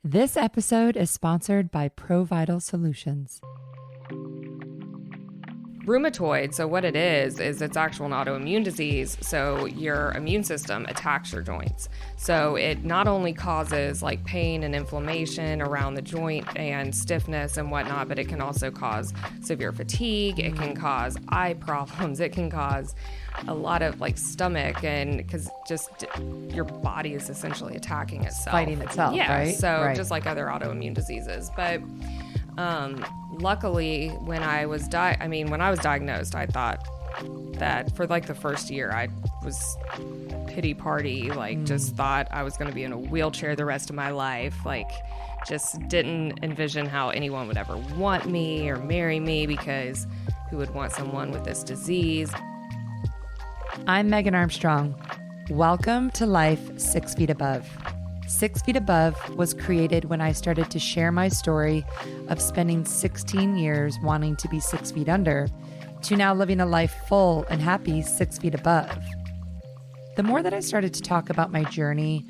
This episode is sponsored by ProVital Solutions. Rheumatoid, so what it is it's actual an autoimmune disease. So your immune system attacks your joints. So it not only causes like pain and inflammation around the joint and stiffness and whatnot, but it can also cause severe fatigue. It can cause eye problems. It can cause a lot of like stomach, and because just your body is essentially attacking itself. Fighting itself, yeah, right? So right. Just like other autoimmune diseases. But luckily, when I was diagnosed, I thought that for like the first year, I was pity party, just thought I was going to be in a wheelchair the rest of my life. Like, just didn't envision how anyone would ever want me or marry me, because who would want someone with this disease? I'm Megan Armstrong. Welcome to Life 6 Feet Above. 6 Feet Above was created when I started to share my story of spending 16 years wanting to be 6 feet under, to now living a life full and happy 6 feet above. The more that I started to talk about my journey,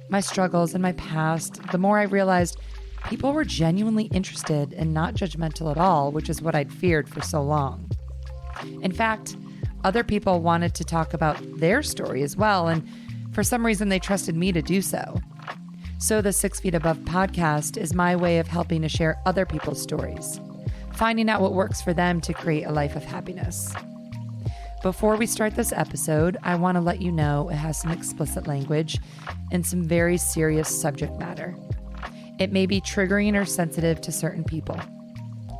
my struggles, and my past, the more I realized people were genuinely interested and not judgmental at all, which is what I'd feared for so long. In fact, other people wanted to talk about their story as well, and for some reason they trusted me to do so. So the 6 Feet Above podcast is my way of helping to share other people's stories, finding out what works for them to create a life of happiness. Before we start this episode, I want to let you know it has some explicit language and some very serious subject matter. It may be triggering or sensitive to certain people.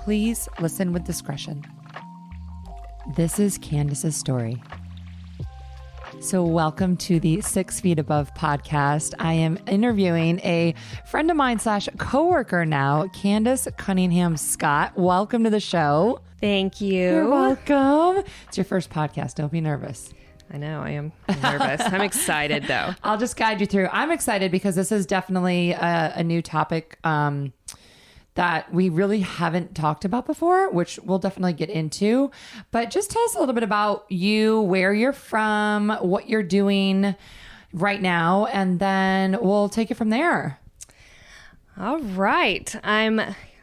Please listen with discretion. This is Candice's story. So welcome to the 6 Feet Above podcast. I am interviewing a friend of mine / coworker now, Candice Cunningham Scott. Welcome to the show. Thank you. You're welcome. It's your first podcast. Don't be nervous. I know, I am nervous. I'm excited though. I'll just guide you through. I'm excited because this is definitely a new topic that we really haven't talked about before, which we'll definitely get into. But just tell us a little bit about you, where you're from, what you're doing right now, and then we'll take it from there. All right. I'm,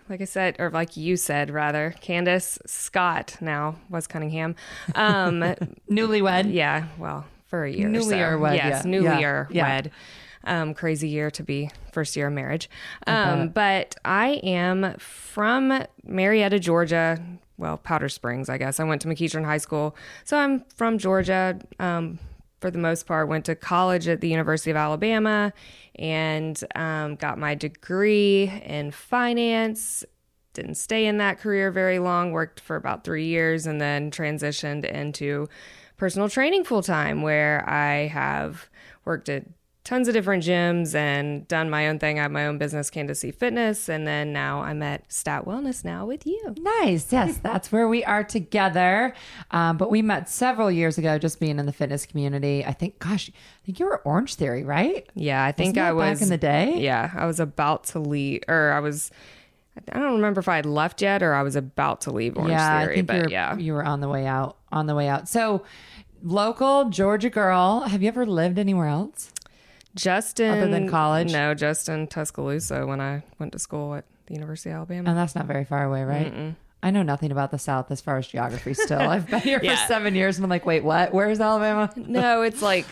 like I said, or like you said, rather, Candice Scott now, was Cunningham. Newlywed. Yeah, well, for a year or so. Newlywed, yes, yeah. newlywed. Yeah. Crazy year to be first year of marriage. Okay. But I am from Marietta, Georgia. Well, Powder Springs, I guess. I went to McEachern High School. So I'm from Georgia. For the most part, went to college at the University of Alabama and got my degree in finance. Didn't stay in that career very long, worked for about 3 years, and then transitioned into personal training full time, where I have worked at tons of different gyms and done my own thing. I have my own business, Candice Fitness, and then now I'm at Stat Wellness now with you. Nice. Yes, that's where we are together. But we met several years ago, just being in the fitness community. I think you were Orange Theory, right? Yeah, I think I was back in the day. Yeah, I was about to leave, or I don't remember if I had left yet or I was about to leave Orange Theory. I think you were on the way out. So, local Georgia girl. Have you ever lived anywhere else? Other than college? No, just in Tuscaloosa when I went to school at the University of Alabama. And that's not very far away, right? Mm-mm. I know nothing about the South as far as geography still. I've been here for 7 years and I'm like, wait, what? Where's Alabama? No, it's like,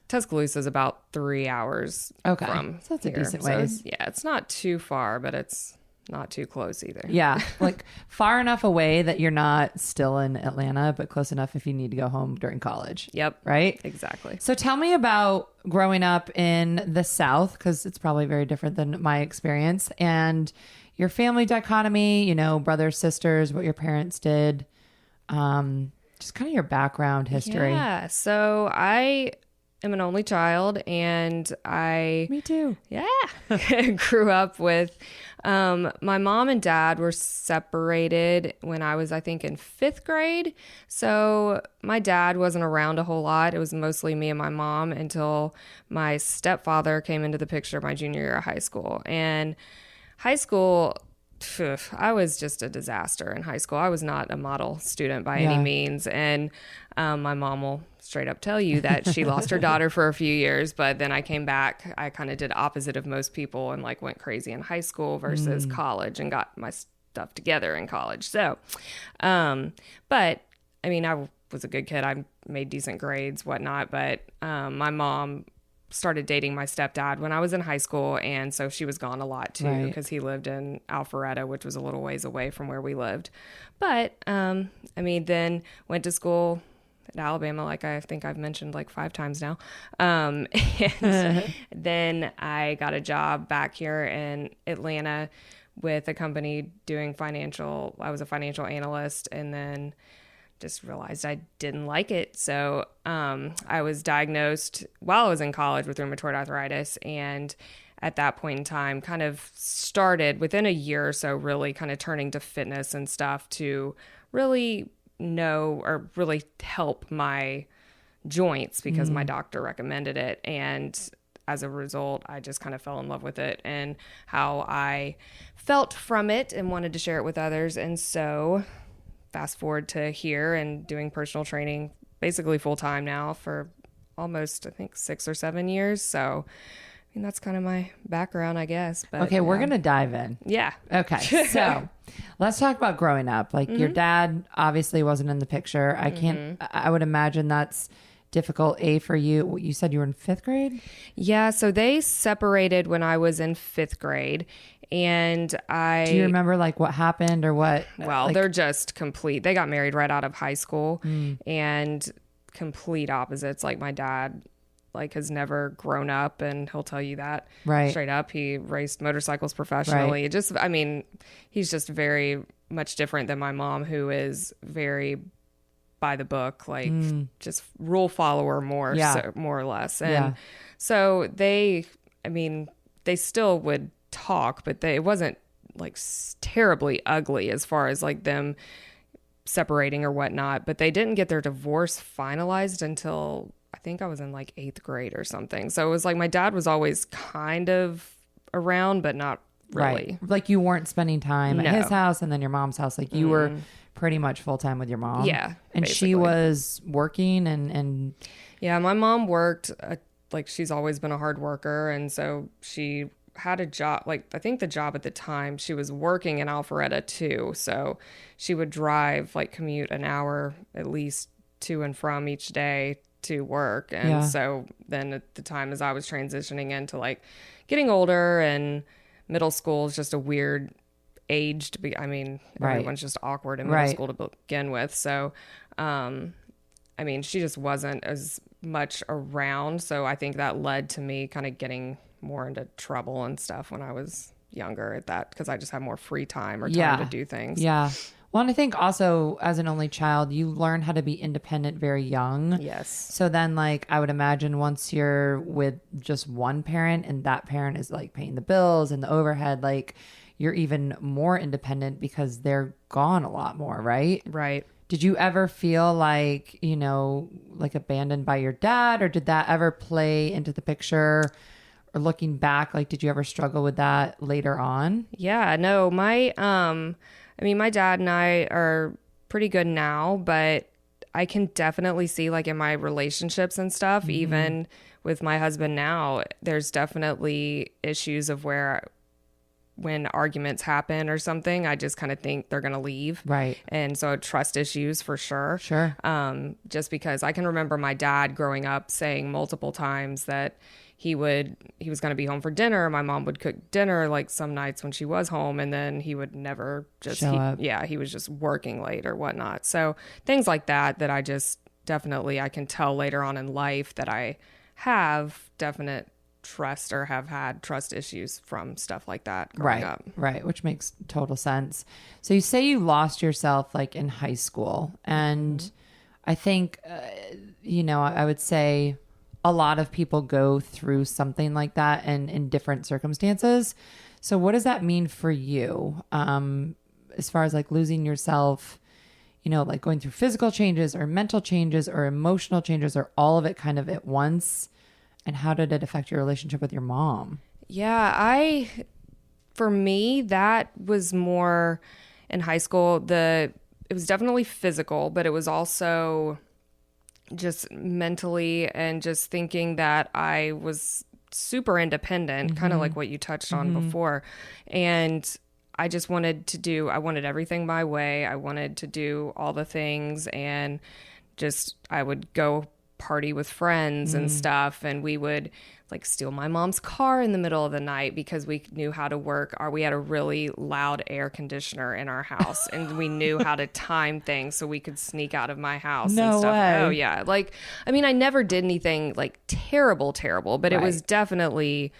Tuscaloosa is about 3 hours from so that's a here. decent ways. It's not too far, but it's not too close either. Yeah, like far enough away that you're not still in Atlanta, but close enough if you need to go home during college. Yep. Right? Exactly. So tell me about growing up in the South, because it's probably very different than my experience, and your family dichotomy, brothers, sisters, what your parents did, just kind of your background history. Yeah. So I am an only child, and Me too. grew up with my mom and dad were separated when I was, I think, in 5th grade. So my dad wasn't around a whole lot. It was mostly me and my mom until my stepfather came into the picture my junior year of high school. And high school, I was just a disaster in high school. I was not a model student by any means. And my mom will straight up tell you that she lost her daughter for a few years, but then I came back. I kind of did opposite of most people and like went crazy in high school versus college and got my stuff together in college. So, but I mean, I was a good kid. I made decent grades, whatnot, but my mom started dating my stepdad when I was in high school, and so she was gone a lot too because he lived in Alpharetta, which was a little ways away from where we lived. But I mean, then went to school at Alabama, like I think I've mentioned like 5 times now. And then I got a job back here in Atlanta with a company doing I was a financial analyst, and then just realized I didn't like it. So I was diagnosed while I was in college with rheumatoid arthritis. And at that point in time, kind of started within a year or so, really kind of turning to fitness and stuff to really know or really help my joints because my doctor recommended it. And as a result, I just kind of fell in love with it and how I felt from it and wanted to share it with others. And so fast forward to here and doing personal training basically full time now for almost, I think, 6 or 7 years. So, I mean, that's kind of my background, I guess. But, okay, we're going to dive in. Yeah. Okay, so let's talk about growing up. Like your dad obviously wasn't in the picture. I would imagine that's difficult, for you. You said you were in 5th grade? Yeah, so they separated when I was in 5th grade. And do you remember like what happened or what? Well, they're just complete. They got married right out of high school and complete opposites. Like my dad, like has never grown up, and he'll tell you that straight up. He raced motorcycles professionally. I mean, he's just very much different than my mom, who is very by the book, like just rule follower more or less. And so they still would talk, but it wasn't like terribly ugly as far as like them separating or whatnot, but they didn't get their divorce finalized until I think I was in like 8th grade or something. So it was like my dad was always kind of around, but not really. Right. Like you weren't spending time at his house and then your mom's house. Like you were pretty much full time with your mom. Yeah. And basically. she was working and yeah, my mom worked, like she's always been a hard worker. And so she had a job, like I think the job at the time she was working in Alpharetta too. So she would drive, like commute an hour at least to and from each day to work. And so then at the time as I was transitioning into like getting older, and middle school is just a weird age to be, I mean, everyone's just awkward in middle school to begin with. So, I mean, she just wasn't as much around. So I think that led to me kind of getting more into trouble and stuff when I was younger at that, because I just had more free time or time to do things. Yeah. Well, and I think also as an only child, you learn how to be independent very young. Yes. So then like, I would imagine once you're with just one parent and that parent is like paying the bills and the overhead, like you're even more independent because they're gone a lot more, right? Right. Did you ever feel like, you know, like abandoned by your dad, or did that ever play into the picture? Or looking back, like, did you ever struggle with that later on? Yeah, no, my dad and I are pretty good now, but I can definitely see like in my relationships and stuff, even with my husband now, there's definitely issues of where when arguments happen or something, I just kind of think they're going to leave. Right. And so trust issues for sure. Sure. Just because I can remember my dad growing up saying multiple times that he was going to be home for dinner. My mom would cook dinner like some nights when she was home, and then he would never just show up. Yeah, he was just working late or whatnot. So things like that I just definitely, I can tell later on in life that I have definite trust or have had trust issues from stuff like that growing up. Right, which makes total sense. So you say you lost yourself like in high school, and I think, I would say a lot of people go through something like that and in different circumstances. So what does that mean for you? As far as like losing yourself, like going through physical changes or mental changes or emotional changes, or all of it kind of at once? And how did it affect your relationship with your mom? Yeah, I For me, that was more in high school. It was definitely physical, but it was also just mentally and just thinking that I was super independent, kind of like what you touched on before. And I just I wanted everything my way. I wanted to do all the things, and just, I would go party with friends and stuff, and we would like steal my mom's car in the middle of the night because we knew how to work, or we had a really loud air conditioner in our house and we knew how to time things so we could sneak out of my house and stuff. Way. Oh yeah. Like, I mean, I never did anything like terrible, but it was definitely,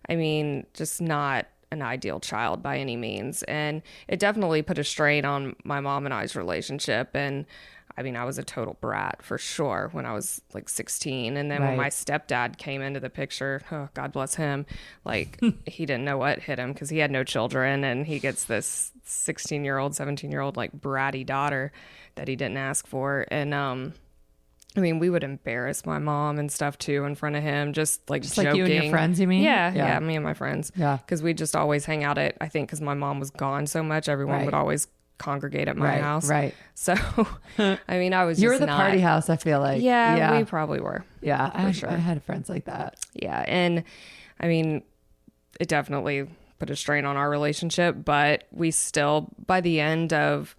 I mean, just not an ideal child by any means. And it definitely put a strain on my mom and I's relationship. And I mean, I was a total brat for sure when I was like 16. And then when my stepdad came into the picture, oh, God bless him, like he didn't know what hit him because he had no children. And he gets this 16-year-old, 17-year-old, like bratty daughter that he didn't ask for. And, I mean, we would embarrass my mom and stuff too in front of him, just like joking. Like you and your friends, you mean? Yeah, me and my friends. Yeah. Because we just always hang out I think because my mom was gone so much, everyone would always congregate at my house. Right. So, I mean, I was You were just the party house, I feel like. Yeah, we probably were. Yeah, I sure. had friends like that. Yeah. And I mean, it definitely put a strain on our relationship, but we still, by the end of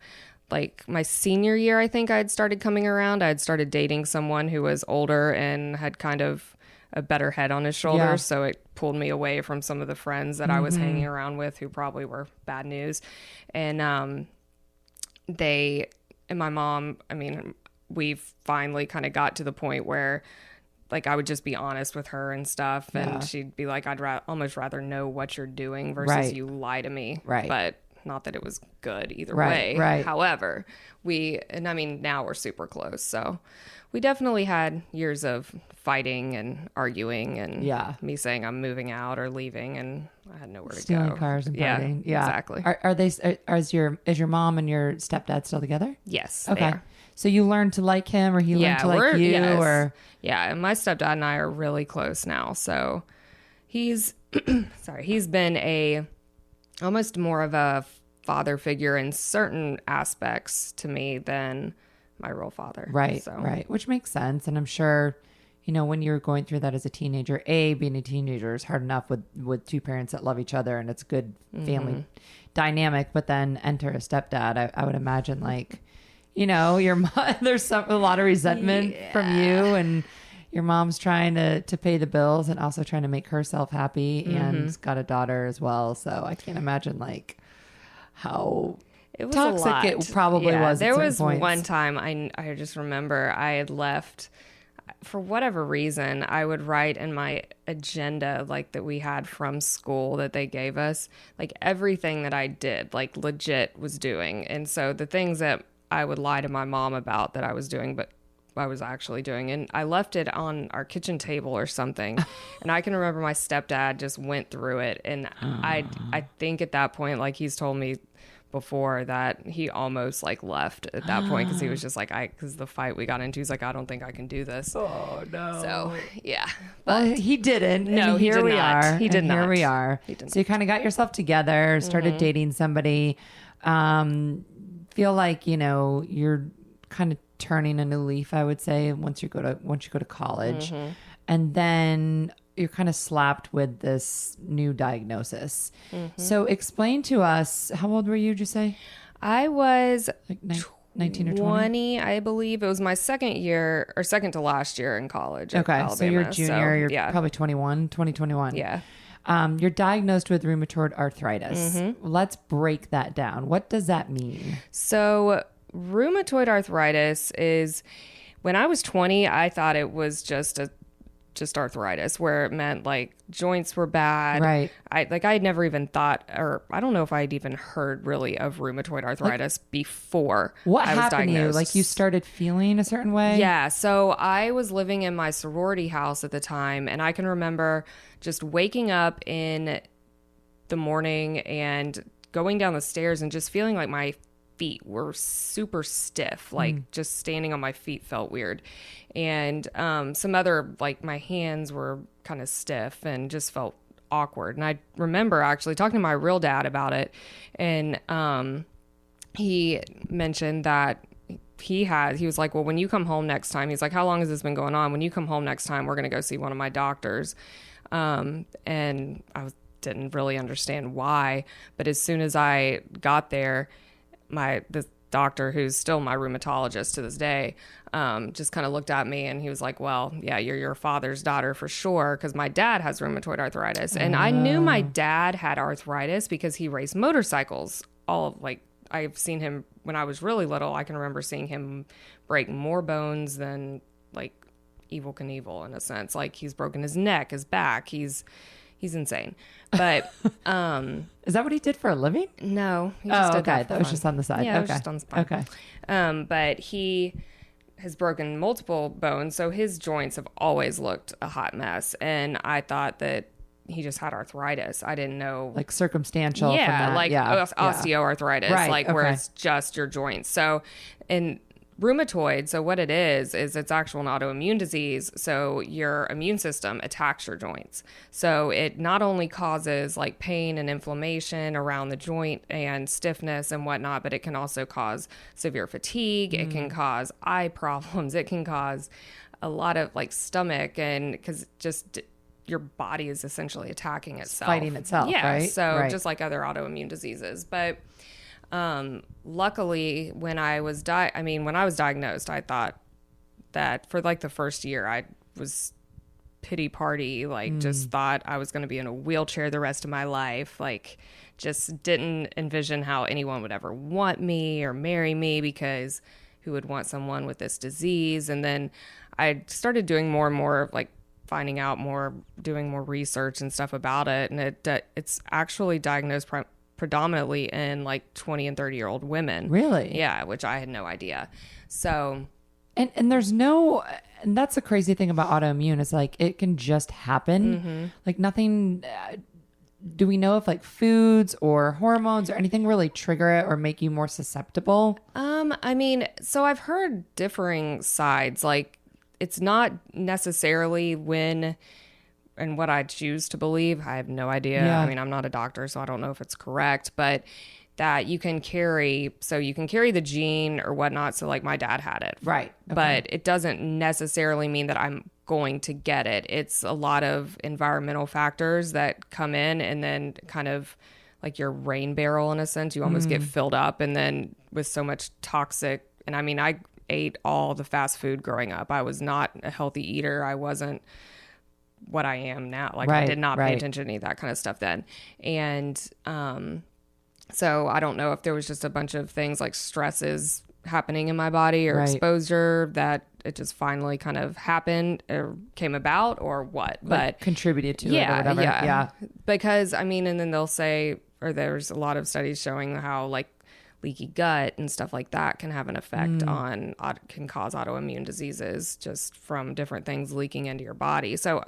like my senior year, I think I had started coming around. I had started dating someone who was older and had kind of a better head on his shoulders. Yeah. So it pulled me away from some of the friends that I was hanging around with who probably were bad news. And and my mom, I mean, we finally kind of got to the point where like I would just be honest with her and stuff. And she'd be like, I'd almost rather know what you're doing versus you lie to me. Right. But not that it was good either way. Right. However, I mean, now we're super close. So we definitely had years of fighting and arguing and me saying I'm moving out or leaving, and I had nowhere to go. Stealing cars and partying. Yeah, exactly. Is your mom and your stepdad still together? Yes. Okay. So you learned to like him, or he learned to like you, or and my stepdad and I are really close now. So he's he's been almost more of a father figure in certain aspects to me than my real father. Right. Which makes sense. And I'm sure, when you're going through that as a teenager, being a teenager is hard enough with two parents that love each other and it's a good family dynamic, but then enter a stepdad. I would imagine like, your mom, there's a lot of resentment from you, and your mom's trying to pay the bills and also trying to make herself happy and got a daughter as well. So I can't imagine like how it was toxic it probably was. There was points. one time I just remember I had left for whatever reason. I would write in my agenda like that we had from school that they gave us, like everything that I did, like legit was doing. And so the things that I would lie to my mom about that I was doing, but I was actually doing, and I left it on our kitchen table or something. And I can remember my stepdad just went through it, and I think at that point, like he's told me before, that he almost like left at that point because he was just like, because the fight we got into, he's like, I don't think I can do this. Oh no. So yeah, but well, he didn't. No, and here he did we not. are. He did and not. Here we are. He didn't. So you kind of got yourself together, started dating somebody. Feel like you're kind of turning a new leaf, I would say, once you go to college, and then you're kind of slapped with this new diagnosis. So explain to us, how old were you? Did you say? I was like 19 or 20, I believe. It was my second to last year in college. Okay, Alabama. so you're a junior. You're yeah. probably 2021. Yeah. You're diagnosed with rheumatoid arthritis. Let's break that down. What does that mean? So rheumatoid arthritis is, when I was 20, I thought it was just arthritis, where it meant like joints were bad. Right. I had never even thought, or I don't know if I'd even heard really of rheumatoid arthritis before what I was happened diagnosed. to you? Like you started feeling a certain way? Yeah. So I was living in my sorority house at the time, and I can remember just waking up in the morning and going down the stairs and just feeling like my feet were super stiff, like just standing on my feet felt weird. And some other, like my hands were kind of stiff and just felt awkward. And I remember actually talking to my real dad about it. And he mentioned that he was like, well, when you come home next time, he's like, how long has this been going on? When you come home next time, we're going to go see one of my doctors. And didn't really understand why. But as soon as I got there, the doctor, who's still my rheumatologist to this day, just kind of looked at me and he was like, well, yeah, you're your father's daughter for sure. Cause my dad has rheumatoid arthritis. And I knew my dad had arthritis because he raced motorcycles. I've seen him when I was really little. I can remember seeing him break more bones than like Evel Knievel in a sense. Like he's broken his neck, his back. He's insane. But is that what he did for a living? No. He just did okay. That was just on the side. Yeah, it was just on the side. Okay. But he has broken multiple bones, so his joints have always looked a hot mess. And I thought that he just had arthritis. I didn't know. Like circumstantial. Yeah, from that. like osteoarthritis, Right, where okay. it's just your joints. So, and rheumatoid, so what it is it's actual an autoimmune disease. So your immune system attacks your joints. So it not only causes like pain and inflammation around the joint and stiffness and whatnot, but it can also cause severe fatigue. It can cause eye problems. It can cause a lot of like stomach, and because just your body is essentially attacking itself. Fighting itself, yeah, right? So Right. just like other autoimmune diseases. But luckily, when I was diagnosed, I thought that for like the first year, I was pity party, like just thought I was going to be in a wheelchair the rest of my life. Like just didn't envision how anyone would ever want me or marry me, because who would want someone with this disease? And then I started doing more and more, like finding out more, doing more research and stuff about it. And it's actually diagnosed predominantly in like 20 and 30-year-old women. Really? Yeah, which I had no idea. So, and there's no, and that's the crazy thing about autoimmune is like it can just happen. Like nothing. Do we know if like foods or hormones or anything really trigger it or make you more susceptible? I mean, so I've heard differing sides. Like it's not necessarily when and what I choose to believe. I have no idea. Yeah. I mean, I'm not a doctor, so I don't know if it's correct, but that you can carry the gene or whatnot. So like my dad had it. Right. Okay. But it doesn't necessarily mean that I'm going to get it. It's a lot of environmental factors that come in, and then kind of like your rain barrel in a sense, you almost get filled up, and then with so much toxic. And I mean, I ate all the fast food growing up. I was not a healthy eater. I wasn't what I am now. Like I did not pay attention to any of that kind of stuff then. And so I don't know if there was just a bunch of things like stresses happening in my body or exposure that it just finally kind of happened or came about or what. Like but contributed to it or whatever. Yeah. Because I mean, and then they'll say, or there's a lot of studies showing how like leaky gut and stuff like that can have an effect on, can cause autoimmune diseases just from different things leaking into your body. So,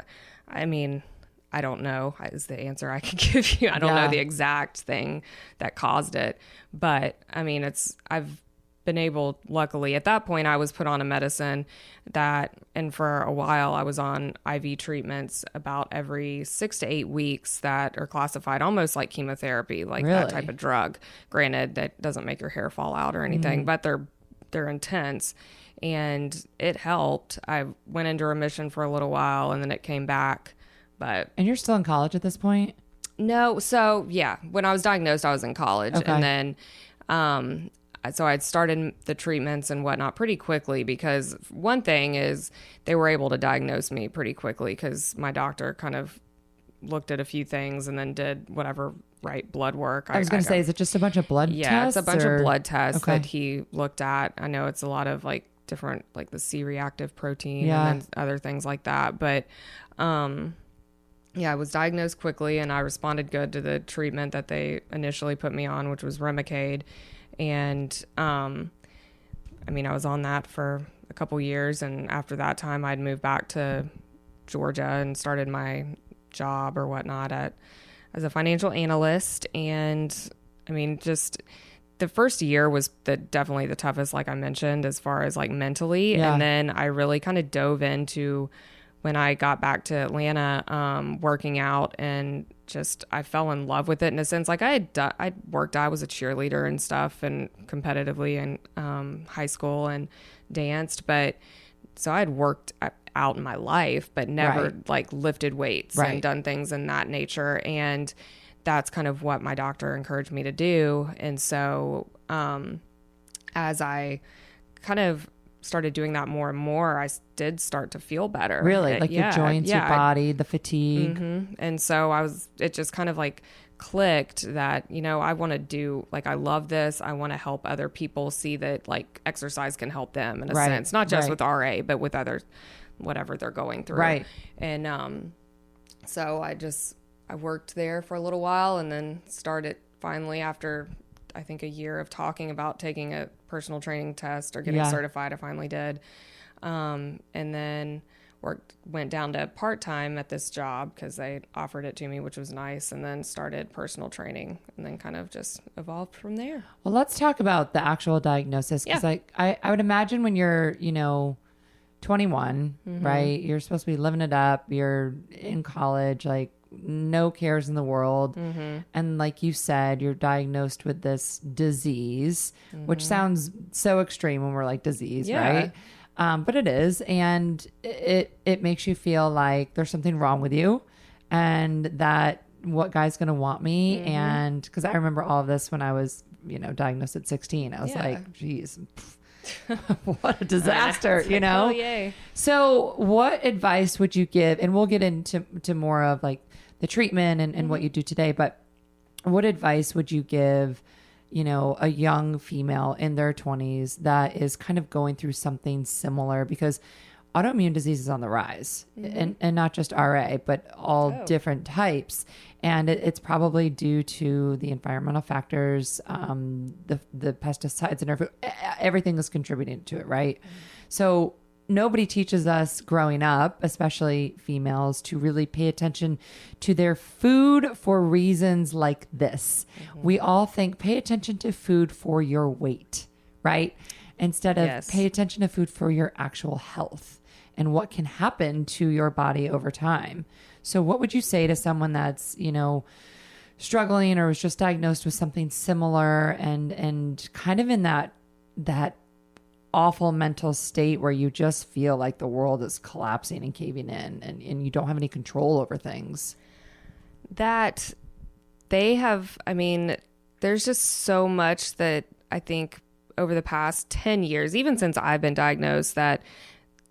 I mean, I don't know is the answer I can give you. I don't know the exact thing that caused it, but I mean, I've been able, luckily at that point I was put on a medicine and for a while I was on IV treatments about every 6 to 8 weeks that are classified almost like chemotherapy, like that type of drug. Granted, that doesn't make your hair fall out or anything, but they're intense, and it helped. I went into remission for a little while and then it came back. And you're still in college at this point? No. So yeah, when I was diagnosed, I was in college, and then, so I'd started the treatments and whatnot pretty quickly, because one thing is they were able to diagnose me pretty quickly because my doctor kind of looked at a few things and then did whatever blood work. I was going to say, is it just a bunch of blood tests? Yeah, it's a bunch of blood tests that he looked at. I know it's a lot of like different, like the C-reactive protein and then other things like that. But, yeah, I was diagnosed quickly and I responded good to the treatment that they initially put me on, which was Remicade. And, I mean, I was on that for a couple years. And after that time, I'd moved back to Georgia and started my job or whatnot as a financial analyst. And I mean, just the first year was definitely the toughest, like I mentioned, as far as like mentally. And then I really kind of dove into when I got back to Atlanta, working out, and just I fell in love with it in a sense. Like I was a cheerleader and stuff, and competitively in high school and danced, but so I'd worked out in my life, but never like lifted weights and done things in that nature. And that's kind of what my doctor encouraged me to do. And so as I kind of started doing that more and more, I did start to feel better. Really? Like your joints, your body, the fatigue. And so it just kind of like clicked that, you know, I want to do, like, I love this. I want to help other people see that like exercise can help them in a sense, not just with RA, but with other, whatever they're going through. Right. And so I worked there for a little while, and then started finally, after I think a year of talking about taking a personal training test or getting certified, I finally did. And then went down to part-time at this job because they offered it to me, which was nice. And then started personal training, and then kind of just evolved from there. Well, let's talk about the actual diagnosis. Because I would imagine when you're, 21, right? You're supposed to be living it up. You're in college, like, no cares in the world. And like you said, you're diagnosed with this disease, which sounds so extreme when we're like disease, right? But it is. And it makes you feel like there's something wrong with you, and that what guy's going to want me. And because I remember all of this when I was, diagnosed at 16, I was like, geez, what a disaster, Oh, yay. So what advice would you give? And we'll get into more of like the treatment and what you do today, but what advice would you give, a young female in their 20s that is kind of going through something similar? Because autoimmune disease is on the rise, and not just RA, but all different types. And it's probably due to the environmental factors, the pesticides and everything is contributing to it, right? So nobody teaches us growing up, especially females, to really pay attention to their food for reasons like this. We all think pay attention to food for your weight, right? Instead of pay attention to food for your actual health and what can happen to your body over time. So what would you say to someone that's, struggling or was just diagnosed with something similar and kind of in that awful mental state where you just feel like the world is collapsing and caving in, and you don't have any control over things? That they have, there's just so much that I think over the past 10 years, even since I've been diagnosed, that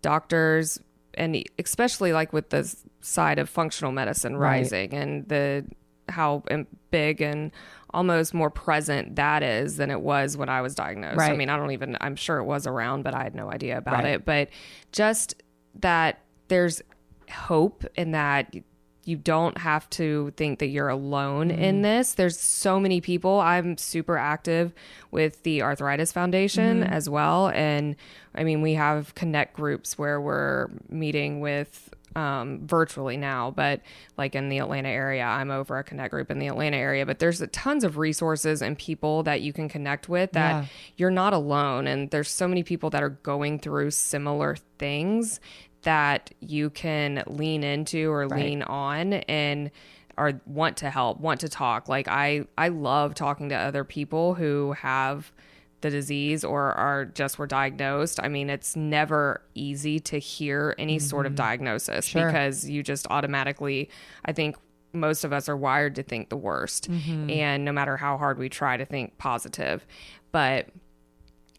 doctors, and especially like with the side of functional medicine rising and how big and almost more present that is than it was when I was diagnosed. I'm sure it was around, but I had no idea about it. But just that there's hope in that you don't have to think that you're alone in this. There's so many people. I'm super active with the Arthritis Foundation as well. And we have connect groups where we're meeting with virtually now, but like in the Atlanta area, I'm over a connect group in the Atlanta area, but there's tons of resources and people that you can connect with that you're not alone. And there's so many people that are going through similar things that you can lean into or lean on and or want to help, want to talk. Like I love talking to other people who have the disease or were diagnosed. It's never easy to hear any sort of diagnosis because you just automatically, I think most of us are wired to think the worst. And no matter how hard we try to think positive, but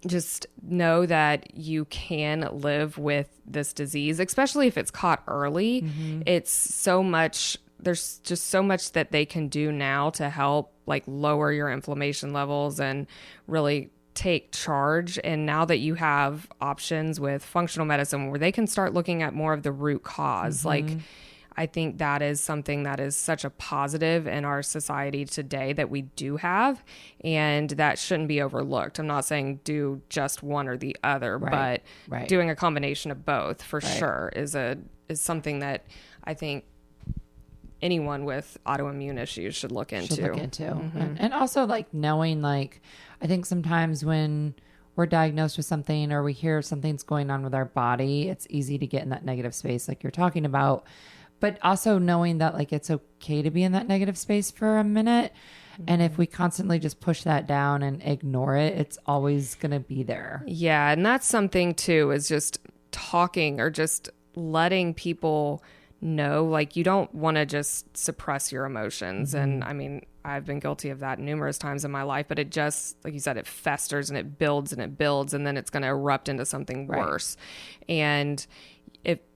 just know that you can live with this disease, especially if it's caught early. It's so much, there's just so much that they can do now to help like lower your inflammation levels and really take charge. And now that you have options with functional medicine where they can start looking at more of the root cause, like I think that is something that is such a positive in our society today that we do have, and that shouldn't be overlooked. I'm not saying do just one or the other, but doing a combination of both for sure is something that I think anyone with autoimmune issues should look into. And also like knowing, like, I think sometimes when we're diagnosed with something or we hear something's going on with our body, it's easy to get in that negative space like you're talking about. But also knowing that like it's okay to be in that negative space for a minute. And if we constantly just push that down and ignore it, it's always going to be there. Yeah. And that's something too, is just talking or just letting people know, like, you don't want to just suppress your emotions. And I mean, I've been guilty of that numerous times in my life, but it just, like you said, it festers and it builds and it builds, and then it's going to erupt into something worse. And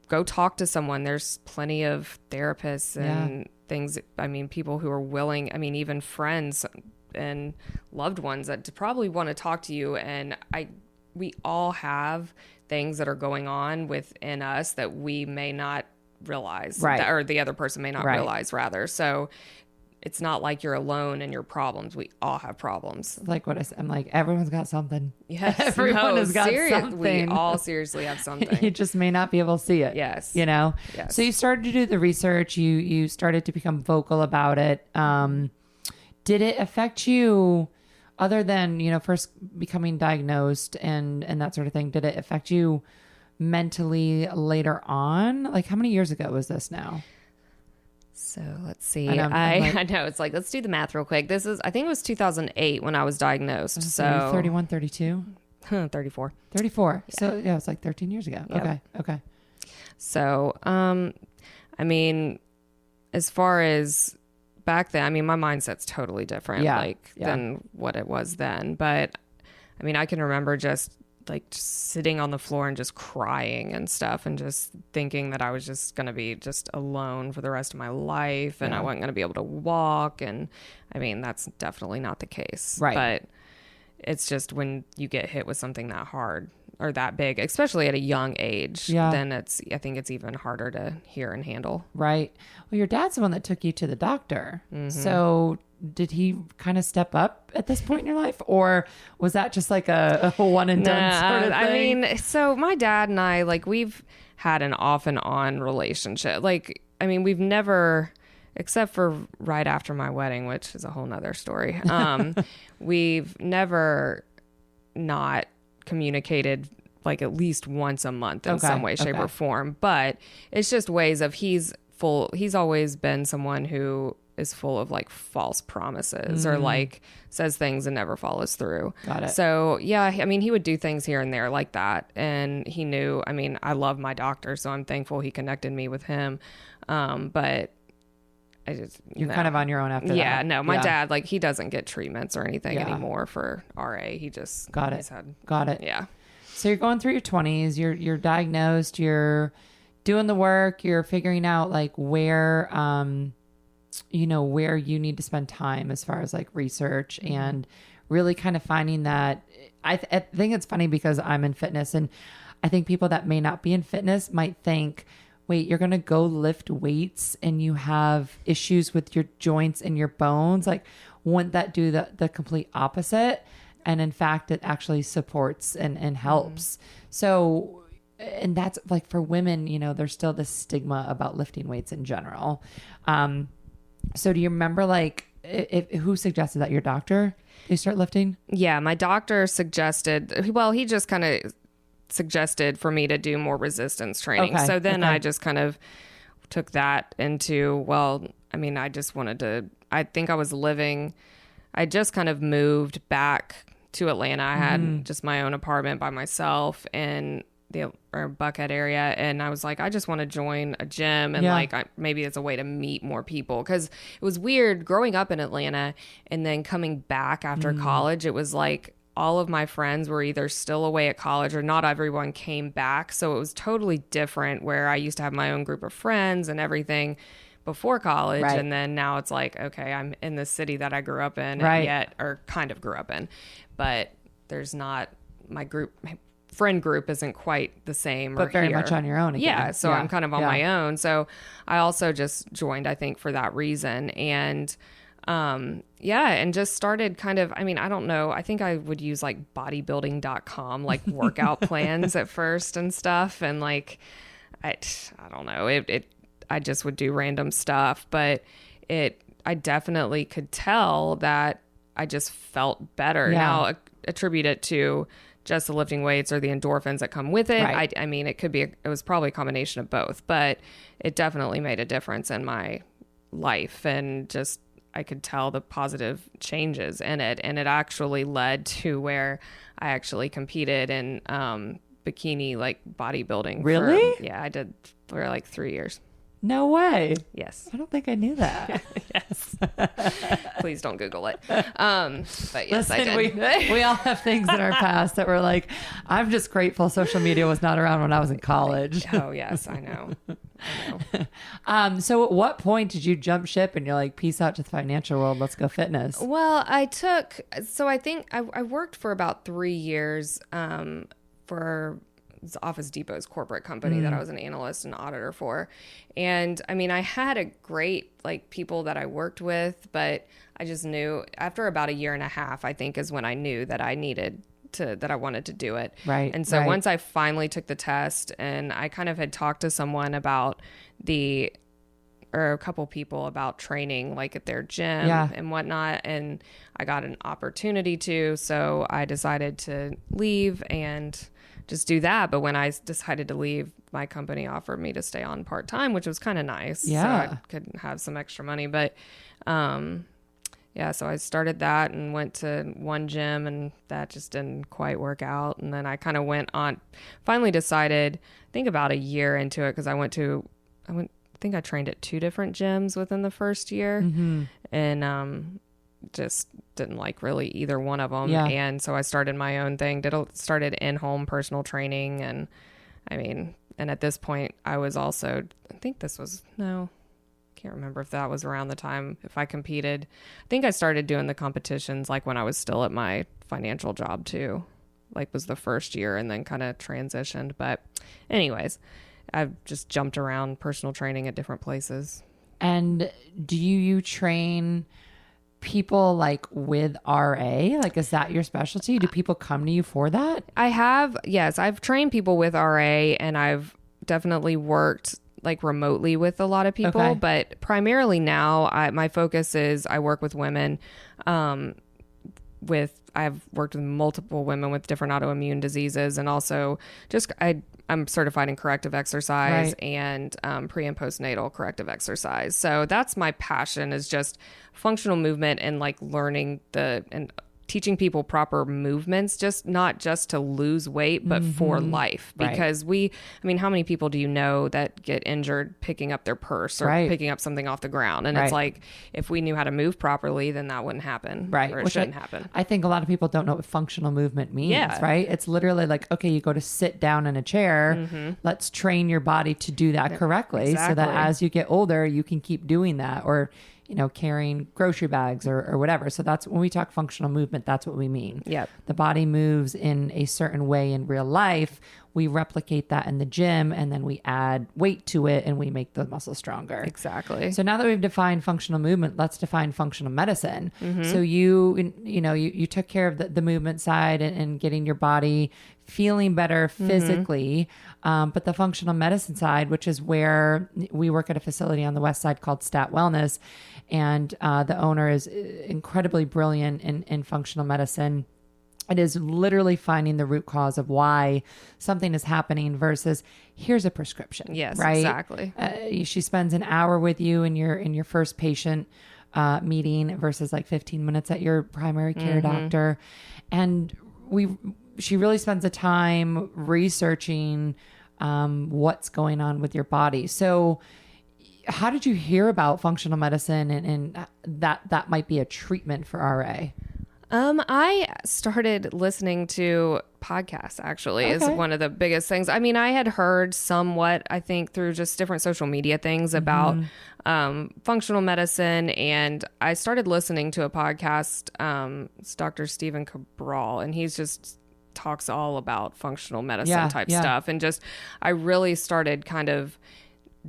go talk to someone. There's plenty of therapists and things. I mean, people who are willing, I mean, even friends and loved ones that probably want to talk to you. And we all have things that are going on within us that we may not realize, or the other person may not realize rather. So it's not like you're alone in your problems. We all have problems. Like what I said, I'm like, everyone's got something. Yes. Everyone has got something. We all seriously have something. You just may not be able to see it. Yes. You know? Yes. So you started to do the research. You started to become vocal about it. Did it affect you other than, you know, first becoming diagnosed and that sort of thing? Did it affect you mentally later on? Like how many years ago was this now? So let's see. I know it's like, let's do the math real quick. I think it was 2008 when I was diagnosed. So 31, 32, 34. Yeah. So yeah, it's like 13 years ago. Yep. Okay. So, I mean, as far as back then, I mean, my mindset's totally different, than what it was then. But I mean, I can remember just sitting on the floor and just crying and stuff, and just thinking that I was just going to be just alone for the rest of my life, and I wasn't going to be able to walk. And I mean, that's definitely not the case. Right. But it's just when you get hit with something that hard or that big, especially at a young age, then I think it's even harder to hear and handle. Right. Well, your dad's the one that took you to the doctor. So did he kind of step up at this point in your life, or was that just like a one and done sort of thing? I mean, so my dad and I, like, we've had an off and on relationship. Like, I mean, we've never, except for right after my wedding, which is a whole nother story. We've never not communicated like at least once a month in some way, shape or form. But it's just ways of he's always been someone who is full of like false promises or like says things and never follows through. Got it. So yeah, I mean, he would do things here and there like that. And he knew, I mean, I love my doctor, so I'm thankful he connected me with him. But I just, you're kind of on your own after that. Yeah, no, my dad, like, he doesn't get treatments or anything anymore for RA. He just got it. Yeah. So you're going through your 20s, you're diagnosed, you're doing the work, you're figuring out like where where you need to spend time as far as like research and really kind of finding that. I think it's funny because I'm in fitness, and I think people that may not be in fitness might think, wait, you're going to go lift weights and you have issues with your joints and your bones. Like, wouldn't that do the complete opposite? And in fact, it actually supports and helps. So, and that's like for women, there's still this stigma about lifting weights in general. So do you remember like who suggested that? Your doctor? They start lifting? Yeah, my doctor suggested, well, he just kind of suggested for me to do more resistance training. Okay. So then I just kind of took that into, well, I mean, I just wanted to, I think I just kind of moved back to Atlanta. I had just my own apartment by myself in the Buckhead area. And I was like, I just want to join a gym and maybe it's a way to meet more people. Cause it was weird growing up in Atlanta and then coming back after college. It was like all of my friends were either still away at college or not everyone came back. So it was totally different where I used to have my own group of friends and everything before college. Right. And then now it's like, okay, I'm in the city that I grew up in or kind of grew up in, but there's not my friend group isn't quite the same. But very much on your own again. Yeah. So I'm kind of on my own. So I also just joined, I think, for that reason. And and just started kind of, I mean, I don't know. I think I would use like bodybuilding.com, like workout plans at first and stuff. And like, I don't know, I just would do random stuff, but I definitely could tell that I just felt better. Now attribute it to just the lifting weights or the endorphins that come with it. Right. I mean, it was probably a combination of both, but it definitely made a difference in my life, and just I could tell the positive changes in it. And it actually led to where I actually competed in bikini, like bodybuilding. Really? I did for like 3 years. No way. Yes. I don't think I knew that. Yes. Please don't Google it. But yes, Listen, I did. we all have things in our past that we're like, I'm just grateful social media was not around when I was in college. Oh, yes, I know. I know. So at what point did you jump ship and you're like, peace out to the financial world, let's go fitness? Well, I think I worked for about 3 years for Office Depot's corporate company that I was an analyst and auditor for. And I mean, I had a great like people that I worked with, but I just knew after about a year and a half, I think is when I knew that I wanted to do it. Right. And so once I finally took the test, and I kind of had talked to someone about or a couple people about training like at their gym and whatnot, and I got an opportunity to, so I decided to leave and just do that. But when I decided to leave, my company offered me to stay on part-time, which was kind of nice. Yeah. So I could have some extra money. But so I started that and went to one gym, and that just didn't quite work out. And then I kind of finally decided, I think about a year into it, because I think I trained at 2 different gyms within the first year, and just didn't like really either one of them. Yeah. And so I started my own thing, started in-home personal training. And I mean, and at this point I was also, I think can't remember if that was around the time if I competed. I think I started doing the competitions like when I was still at my financial job too, like was the first year, and then kind of transitioned. But anyways, I've just jumped around personal training at different places. And do you train people like with RA? Like, is that your specialty? Do people come to you for that? I've trained people with RA, and I've definitely worked like remotely with a lot of people, but primarily now my focus is I work with women I've worked with multiple women with different autoimmune diseases, and also just I'm certified in corrective exercise and pre and postnatal corrective exercise. So that's my passion, is just functional movement and like learning and teaching people proper movements, not just to lose weight, but for life. Because how many people do you know that get injured picking up their purse or picking up something off the ground? And it's like, if we knew how to move properly, then that wouldn't happen. Right. Or it shouldn't happen. I think a lot of people don't know what functional movement means, right? It's literally like, okay, you go to sit down in a chair. Let's train your body to do that correctly so that as you get older, you can keep doing that, or carrying grocery bags or whatever. So that's when we talk functional movement, that's what we mean. Yep. The body moves in a certain way in real life. We replicate that in the gym, and then we add weight to it, and we make the muscle stronger. Exactly. So now that we've defined functional movement, let's define functional medicine. So you took care of the movement side and getting your body feeling better physically. But the functional medicine side, which is where we work at a facility on the west side called Stat Wellness, and the owner is incredibly brilliant in functional medicine. It is literally finding the root cause of why something is happening versus here's a prescription. Yes, right? Exactly. She spends an hour with you in your first patient meeting versus like 15 minutes at your primary care doctor. And she really spends the time researching what's going on with your body. So how did you hear about functional medicine and that might be a treatment for RA? I started listening to podcasts, actually, is one of the biggest things. I mean, I had heard somewhat, I think, through just different social media things about functional medicine. And I started listening to a podcast. It's Dr. Stephen Cabral, and he's just talks all about functional medicine type stuff. And I really started kind of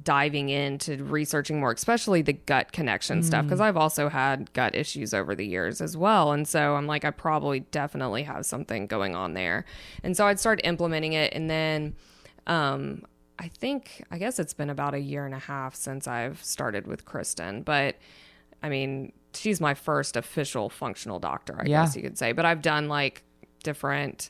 diving into researching more, especially the gut connection stuff, because I've also had gut issues over the years as well. And so I'm like, I probably definitely have something going on there. And so I'd start implementing it. And then I guess it's been about a year and a half since I've started with Kristen. But I mean, she's my first official functional doctor, I guess you could say. But I've done like different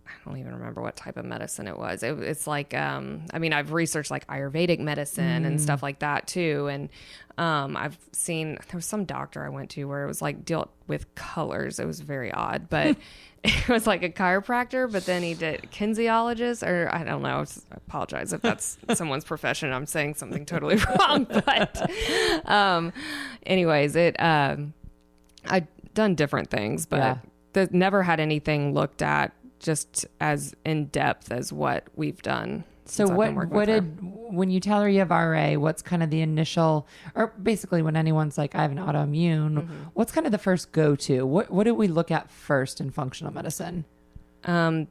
I don't even remember what type of medicine it was. It's like, I mean, I've researched like Ayurvedic medicine and stuff like that too. And I've seen, there was some doctor I went to where it was like dealt with colors. It was very odd, but it was like a chiropractor, but then he did kinesiologist, or I don't know. I apologize if that's someone's profession. I'm saying something totally wrong, but anyways, I've done different things, but never had anything looked at just as in depth as what we've done. So when you tell her you have RA, what's kind of the initial, or basically when anyone's like, I have an autoimmune, what's kind of the first go-to? What do we look at first in functional medicine? The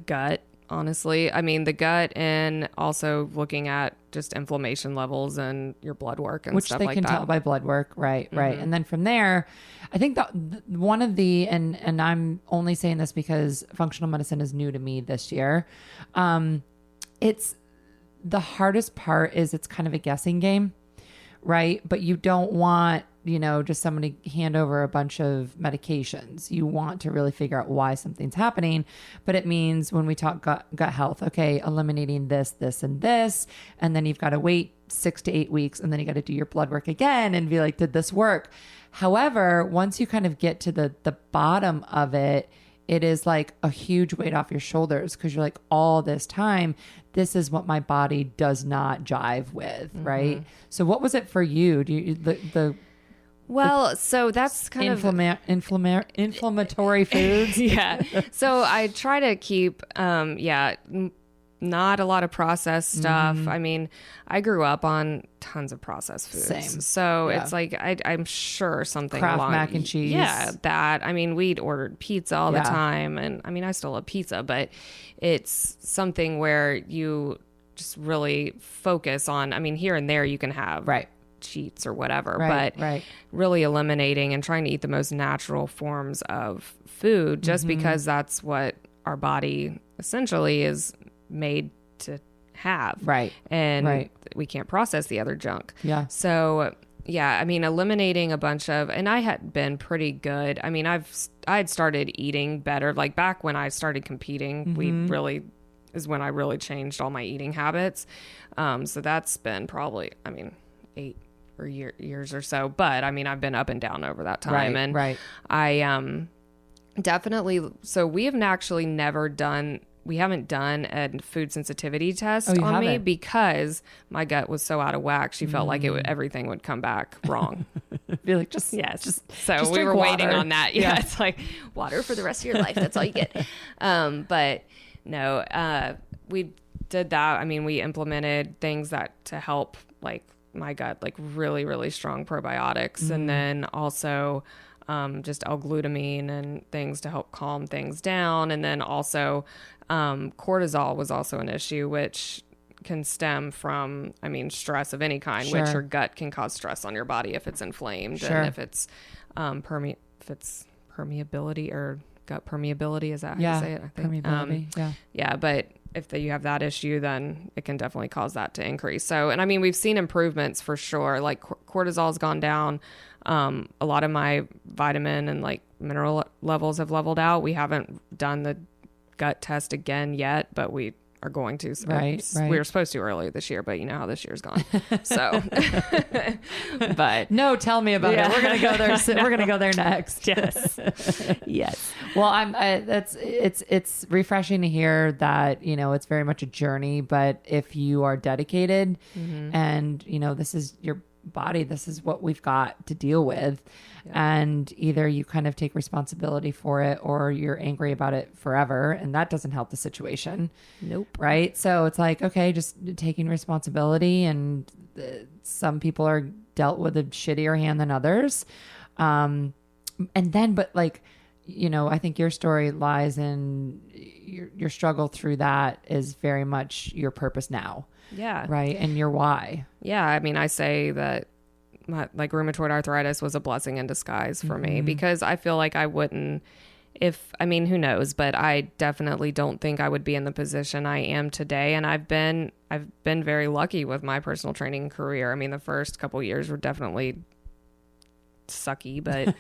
gut, honestly. I mean, the gut, and also looking at just inflammation levels and your blood work and stuff like that. Which they can tell by blood work. Right. And then from there, I think that one of the, and I'm only saying this because functional medicine is new to me this year. It's the hardest part is it's kind of a guessing game, right? But you don't want, just somebody hand over a bunch of medications. You want to really figure out why something's happening. But it means when we talk gut health, okay, eliminating this, this, and this, and then you've got to wait 6 to 8 weeks, and then you got to do your blood work again and be like, did this work? However, once you kind of get to the bottom of it, it is like a huge weight off your shoulders, because you're like, all this time, this is what my body does not jive with, right? So what was it for you? Do you so that's kind of inflammatory foods. Yeah. So I try to keep, not a lot of processed stuff. I mean, I grew up on tons of processed foods. Same. So it's like, I'm sure something Kraft along mac and cheese. Yeah, that. I mean, we'd ordered pizza all the time. And I mean, I still love pizza, but it's something where you just really focus on, I mean, here and there you can have cheats or whatever, but really eliminating and trying to eat the most natural forms of food, just because that's what our body essentially is made to have. And we can't process the other junk. So I mean, eliminating a bunch of, and I had been pretty good. I mean, I'd started eating better. Like back when I started competing, is when I really changed all my eating habits. So that's been probably, I mean, 8 or years or so. But I mean, I've been up and down over that time. I definitely, so we have actually never done, we haven't done a food sensitivity test on me, because my gut was so out of whack. She felt like everything would come back wrong. Be like, so we were waiting on that. Yeah. It's like water for the rest of your life. That's all you get. But no, we did that. I mean, we implemented things that to help like my gut, like really, really strong probiotics. And then also, just L-glutamine and things to help calm things down. And then also, cortisol was also an issue, which can stem from, I mean, stress of any kind, which your gut can cause stress on your body if it's inflamed. And if it's, permeability or gut permeability, is that how you say it? I think. Permeability. But if you have that issue, then it can definitely cause that to increase. So, and I mean, we've seen improvements for sure. Like cortisol's gone down. A lot of my vitamin and like mineral levels have leveled out. We haven't done the gut test again yet, but we are going to. Right. We were supposed to earlier this year, but you know how this year's gone. So, but no, tell me about it. We're going to go there. We're going to go there next. Yes. Yes. Well, it's refreshing to hear that, it's very much a journey, but if you are dedicated and, this is your body, this is what we've got to deal with. And either you kind of take responsibility for it or you're angry about it forever, and that doesn't help the situation. Nope. Right. So it's like, okay, just taking responsibility, and some people are dealt with a shittier hand than others. And then, but like, I think your story lies in your struggle through that is very much your purpose now. Yeah. Right. And your why. Yeah. I mean, I say that like rheumatoid arthritis was a blessing in disguise for me, because I feel like I wouldn't, who knows, but I definitely don't think I would be in the position I am today. And I've been very lucky with my personal training career. I mean, the first couple years were definitely sucky, but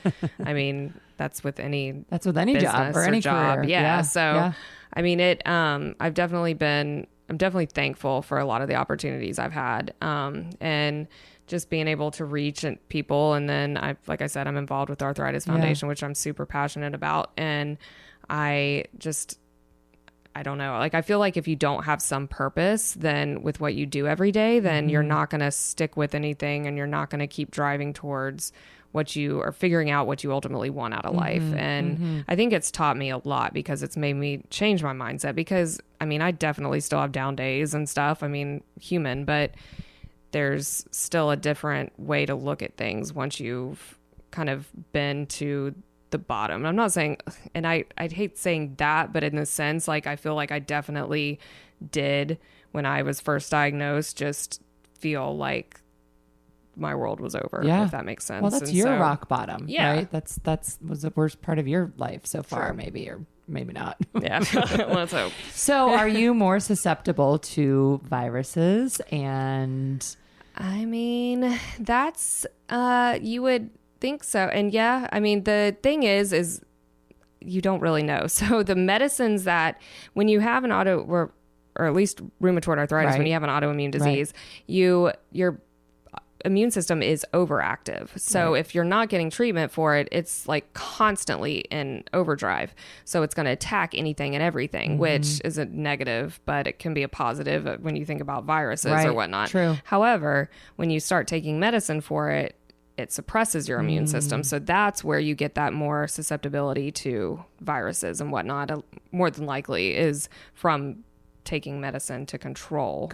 I mean, that's with any job or any job. career. Yeah. So, I mean, I'm definitely thankful for a lot of the opportunities I've had. And just being able to reach people. And then like I said, I'm involved with the Arthritis Foundation, which I'm super passionate about. And I don't know. Like, I feel like if you don't have some purpose then with what you do every day, then you're not going to stick with anything, and you're not going to keep driving towards what you are figuring out what you ultimately want out of life. And I think it's taught me a lot, because it's made me change my mindset, because I mean, I definitely still have down days and stuff. I mean, human, but there's still a different way to look at things once you've kind of been to the bottom. I'm not saying, and I'd hate saying that, but in the sense, like, I feel like I definitely did when I was first diagnosed, just feel like my world was over, if that makes sense. Well, that's your rock bottom, right? That was the worst part of your life so far, maybe, or maybe not. Yeah. Let's hope. So are you more susceptible to viruses? And I mean, that's, you would think so. And yeah, I mean, the thing is you don't really know. So the medicines that, when you have an or at least rheumatoid arthritis, when you have an autoimmune disease, your immune system is overactive. So if you're not getting treatment for it, it's like constantly in overdrive. So it's going to attack anything and everything, which is a negative, but it can be a positive when you think about viruses or whatnot. True. However, when you start taking medicine for it, it suppresses your immune system. So that's where you get that more susceptibility to viruses and whatnot. More than likely is from taking medicine to control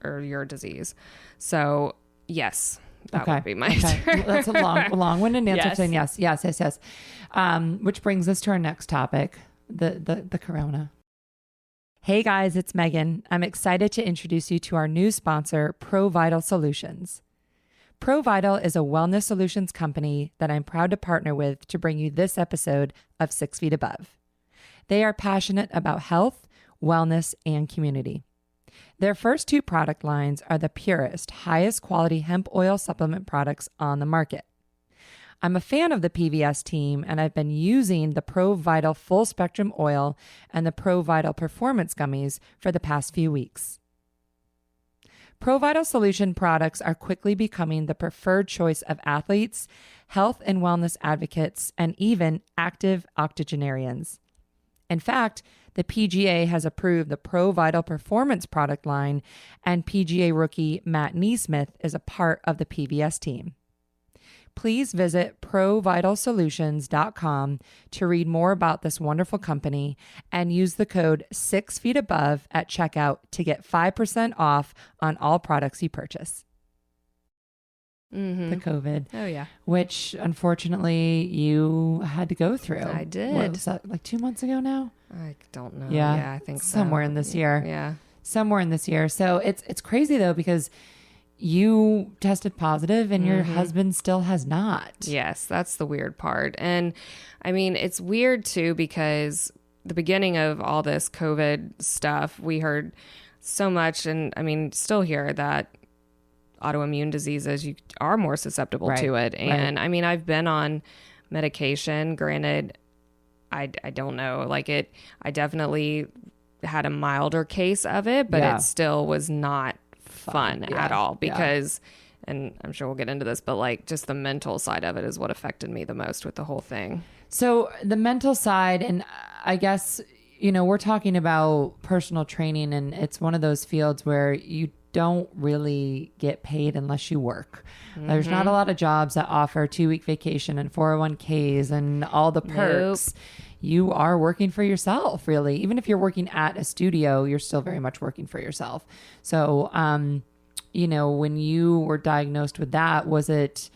or your disease. So yes, that would be my answer. That's a long-winded answer saying yes. Which brings us to our next topic, the corona. Hey guys, it's Megan. I'm excited to introduce you to our new sponsor, ProVital Solutions. ProVital is a wellness solutions company that I'm proud to partner with to bring you this episode of 6 Feet Above. They are passionate about health, wellness, and community. Their first two product lines are the purest, highest quality hemp oil supplement products on the market. I'm a fan of the PVS team, and I've been using the ProVital Full Spectrum Oil and the ProVital Performance Gummies for the past few weeks. ProVital Solution products are quickly becoming the preferred choice of athletes, health and wellness advocates, and even active octogenarians. In fact, the PGA has approved the ProVital Performance product line, and PGA rookie Matt Neesmith is a part of the PVS team. Please visit provitalsolutions.com to read more about this wonderful company and use the code 6feetabove at checkout to get 5% off on all products you purchase. The COVID. Oh, yeah. Which, unfortunately, you had to go through. I did. What was that, like 2 months ago now? I don't know. Yeah, I think somewhere in this year. Yeah. Somewhere in this year. So it's crazy, though, because you tested positive and your husband still has not. Yes, that's the weird part. And I mean, it's weird too, because the beginning of all this COVID stuff, we heard so much, and I mean, still hear that autoimmune diseases, you are more susceptible to it. And I mean, I've been on medication, granted, I don't know, like I definitely had a milder case of it, but it still was not fun at all, because and I'm sure we'll get into this, but like just the mental side of it is what affected me the most with the whole thing. So the mental side, and I guess, we're talking about personal training, and it's one of those fields where you don't really get paid unless you work. There's not a lot of jobs that offer 2-week vacation and 401ks and all the perks. You are working for yourself, really. Even if you're working at a studio, you're still very much working for yourself. So, when you were diagnosed with that, was it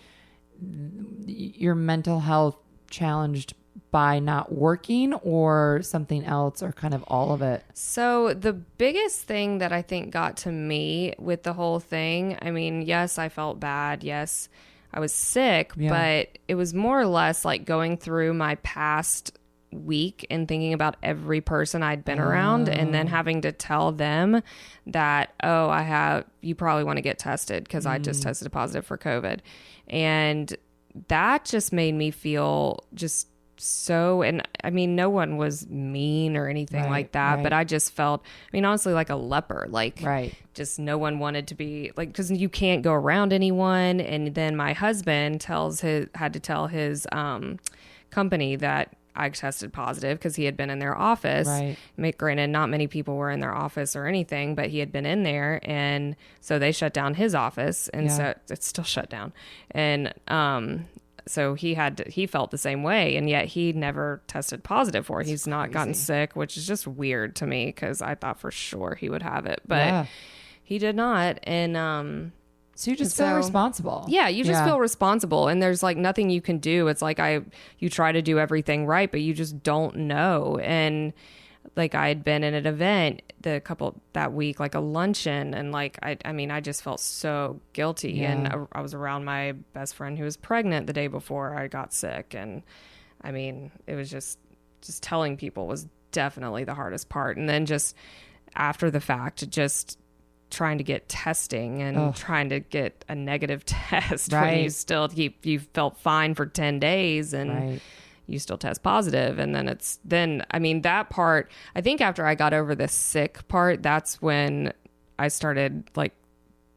your mental health challenged by not working, or something else, or kind of all of it? So the biggest thing that I think got to me with the whole thing, I mean, yes, I felt bad. Yes, I was sick, but it was more or less like going through my past week and thinking about every person I'd been around, and then having to tell them that, you probably want to get tested, because I just tested positive for COVID. And that just made me feel just so, and I mean, no one was mean or anything like that, but I just felt, I mean, honestly, like a leper, like just no one wanted to be like, because you can't go around anyone. And then my husband had to tell his company that I tested positive because he had been in their office. Granted, not many people were in their office or anything, but he had been in there. And so they shut down his office. And so it's still shut down. And so he felt the same way. And yet he never tested positive for it. He's not gotten sick, which is just weird to me because I thought for sure he would have it. But he did not. And so you just feel responsible. Yeah, you just feel responsible, and there's like nothing you can do. It's like you try to do everything right, but you just don't know. And like I had been in an event that week, like a luncheon, and like I mean I just felt so guilty. And I was around my best friend who was pregnant the day before I got sick, and I mean it was just telling people was definitely the hardest part. And then just after the fact, just trying to get testing and trying to get a negative test when you felt fine for 10 days and you still test positive. And then I mean, that part, I think after I got over the sick part, that's when I started like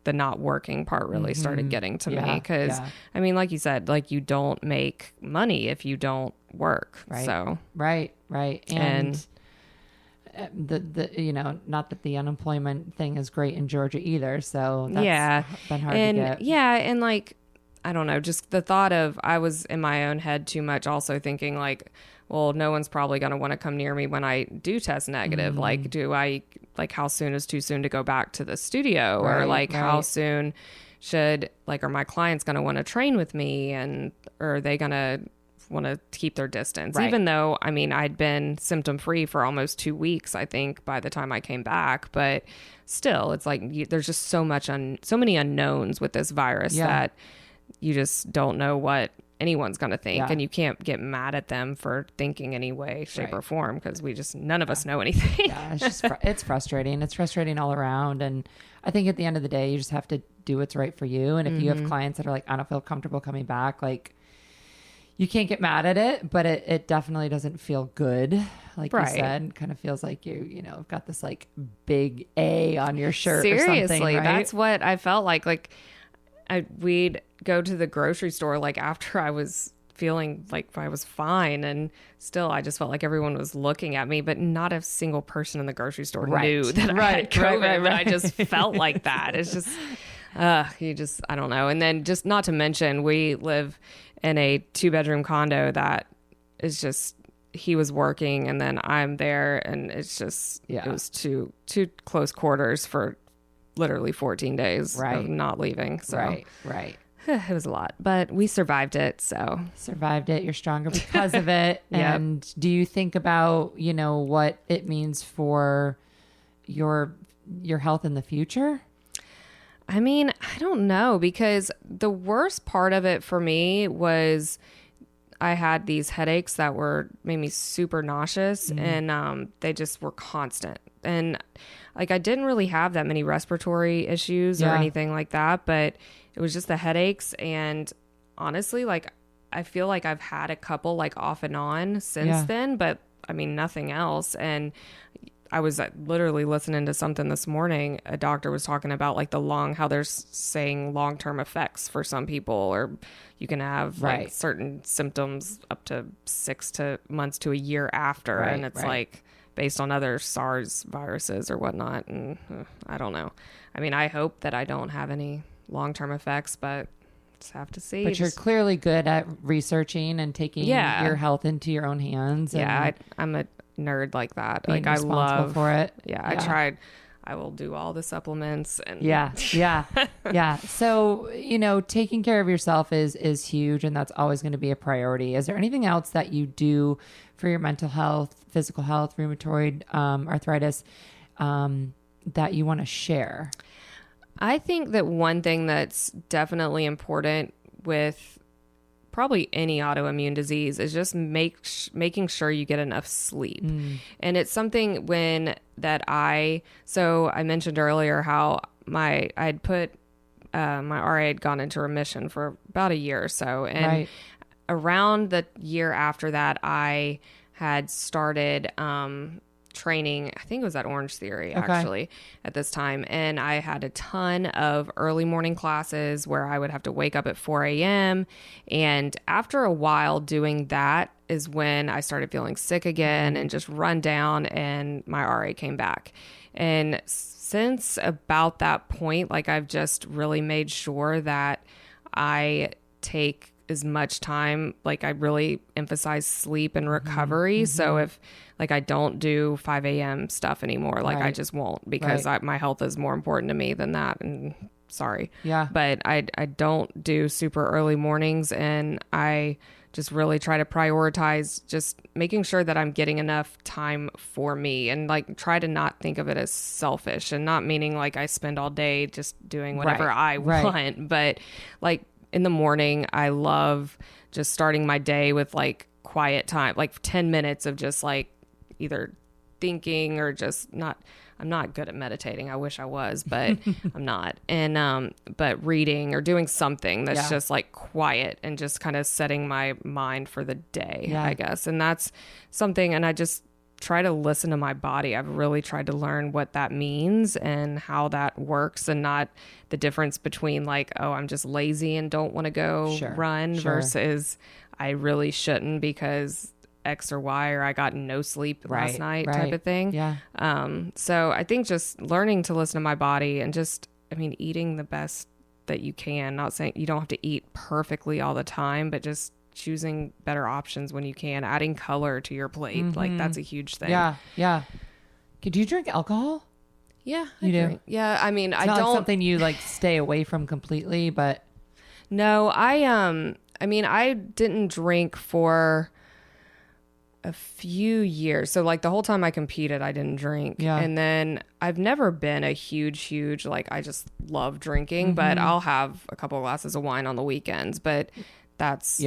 the not working part really started getting to me. Cause I mean, like you said, like you don't make money if you don't work. So, right. And the you know, not that the unemployment thing is great in Georgia either, so that's been hard to get. And like I don't know, just the thought of I was in my own head too much, also thinking like, well, no one's probably going to want to come near me when I do test negative. Like, how soon is too soon to go back to the studio, or like how soon are my clients going to want to train with me, and or are they going to want to keep their distance, even though I mean I'd been symptom free for almost 2 weeks, I think, by the time I came back. But still, it's like there's just so many unknowns with this virus that you just don't know what anyone's going to think, and you can't get mad at them for thinking any way, shape or form, because none of us know anything. It's just it's frustrating. It's frustrating all around. And I think at the end of the day, you just have to do what's right for you. And if you have clients that are like, I don't feel comfortable coming back, like, you can't get mad at it, but it definitely doesn't feel good. Like you said, kind of feels like you know, got this like big A on your shirt. Seriously, or something, right? That's what I felt like. Like we'd go to the grocery store like after I was feeling like I was fine, and still I just felt like everyone was looking at me, but not a single person in the grocery store knew that I had COVID. But I just felt like that. It's just, I don't know. And then just not to mention, we live in a 2-bedroom condo that is just, he was working and then I'm there, and it's just, it was too close quarters for literally 14 days of not leaving. So it was a lot, but we survived it. You're stronger because of it. And do you think about, you know, what it means for your health in the future? I mean, I don't know, because the worst part of it for me was I had these headaches that made me super nauseous, and they just were constant. And like I didn't really have that many respiratory issues or anything like that, but it was just the headaches. And honestly, like I feel like I've had a couple like off and on since then, but I mean nothing else. And I was literally listening to something this morning. A doctor was talking about like how they're saying long-term effects for some people, or you can have like certain symptoms up to 6 months to a year after. And it's like based on other SARS viruses or whatnot. And I don't know. I mean, I hope that I don't have any long-term effects, but just have to see. But you're clearly good at researching and taking your health into your own hands. Yeah, I'm a nerd like that. Like I love for it. I tried. I will do all the supplements and So, you know, taking care of yourself is huge, and that's always going to be a priority. Is there anything else that you do for your mental health, physical health, rheumatoid arthritis that you want to share? I think that one thing that's definitely important with probably any autoimmune disease is just making sure you get enough sleep. And it's something I mentioned earlier how I'd put my RA had gone into remission for about a year or so. And around the year after that, I had started training. I think it was at Orange Theory actually at this time. And I had a ton of early morning classes where I would have to wake up at 4 a.m. And after a while doing that is when I started feeling sick again and just run down, and my RA came back. And since about that point, like I've just really made sure that I take as much time, like I really emphasize sleep and recovery. So if like I don't do 5 a.m. stuff anymore, like I just won't, because my health is more important to me than that. And sorry. Yeah. But I don't do super early mornings, and I just really try to prioritize just making sure that I'm getting enough time for me, and like try to not think of it as selfish, and not meaning like I spend all day just doing whatever I want, but like in the morning, I love just starting my day with like quiet time, like 10 minutes of just like either thinking or just not. I'm not good at meditating. I wish I was, but I'm not. And, but reading or doing something that's just like quiet and just kind of setting my mind for the day, I guess. And that's something, and I just try to listen to my body. I've really tried to learn what that means and how that works, and not the difference between like, oh, I'm just lazy and don't want to go run versus I really shouldn't because X or Y, or I got no sleep last night type of thing. Yeah. So I think just learning to listen to my body, and just, I mean, eating the best that you can, not saying you don't have to eat perfectly all the time, but just choosing better options when you can, adding color to your plate. Like that's a huge thing. Yeah. Yeah. Could you drink alcohol? Yeah. I drink. Yeah. I mean, it's not like something you like stay away from completely, but no, I mean, I didn't drink for a few years. So like the whole time I competed, I didn't drink. Yeah. And then I've never been a huge, like I just love drinking, but I'll have a couple of glasses of wine on the weekends, but that's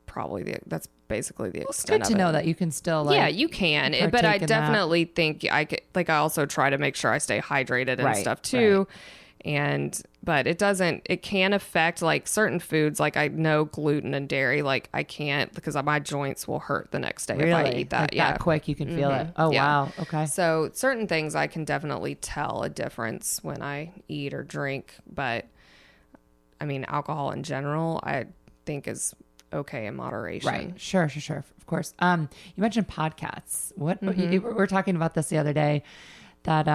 probably that's basically the extent of it. It's good to know that you can still like, you can, but I definitely think I could, like I also try to make sure I stay hydrated and stuff too. But it can affect like certain foods. Like I know gluten and dairy, like I can't, because my joints will hurt the next day if I eat that. Like that quick, you can feel it. Oh, wow. Okay. So certain things I can definitely tell a difference when I eat or drink. But I mean, alcohol in general, I think is okay in moderation. Right. Sure. Of course. You mentioned podcasts. We were talking about this the other day, that,